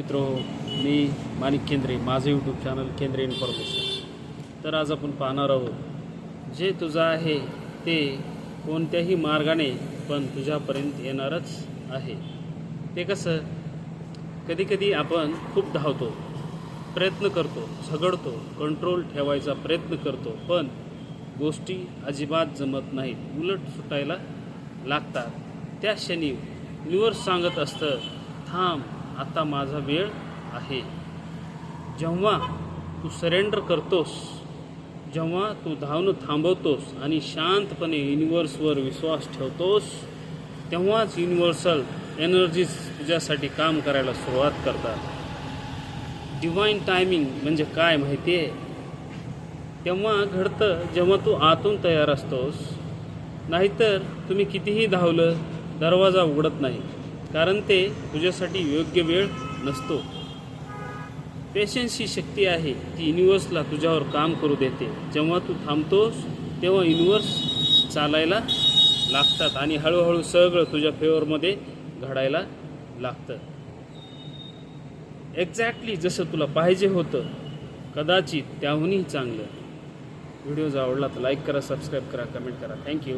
मित्रो, मी माणिक केंद्रे, माझं यूट्यूब चॅनल केंद्रे इन्फॉर्मेशन. तर आज आपण पाहणार आहोत, जे तुझं आहे ते कोणत्याही मार्गाने पण तुझ्यापर्यंत येणारच आहे. ते कसं, कधीकधी आपण खूप धावतो, प्रयत्न करतो, झगडतो, कंट्रोल ठेवायचा प्रयत्न करतो, पण गोष्टी अजिबात जमत नाहीत, उलट सुटायला लागतात. त्या क्षणी युनिव्हर्स सांगत असतं, थांब, आता माझा वेळ आहे. जेव्हा तू सरेंडर करतोस, जेव्हा तू धावणं थांबवतोस आणि शांतपणे युनिव्हर्सवर विश्वास ठेवतोस, तेव्हाच युनिव्हर्सल एनर्जीज तुझ्यासाठी काम करायला सुरुवात करतात. डिवाइन टायमिंग म्हणजे काय माहिती आहे? तेव्हा घडतं जेव्हा तू आतून तयार असतोस. नाहीतर तुम्ही कितीही धावलं, दरवाजा उघडत नाही, कारण ते तुझ्यासाठी योग्य वेळ नसतो. पेशन्स ही शक्ती आहे, ती युनिव्हर्सला तुझ्यावर काम करू देते. जेव्हा तू थांबतोस तेव्हा युनिव्हर्स चालायला लागतात आणि हळूहळू सगळं तुझ्या फेवरमध्ये घडायला लागतं. एक्झॅक्टली जसं तुला पाहिजे होतं, कदाचित त्याहूनही चांगलं. व्हिडिओ जर आवडला तर लाईक करा, सबस्क्राईब करा, कमेंट करा. थँक्यू.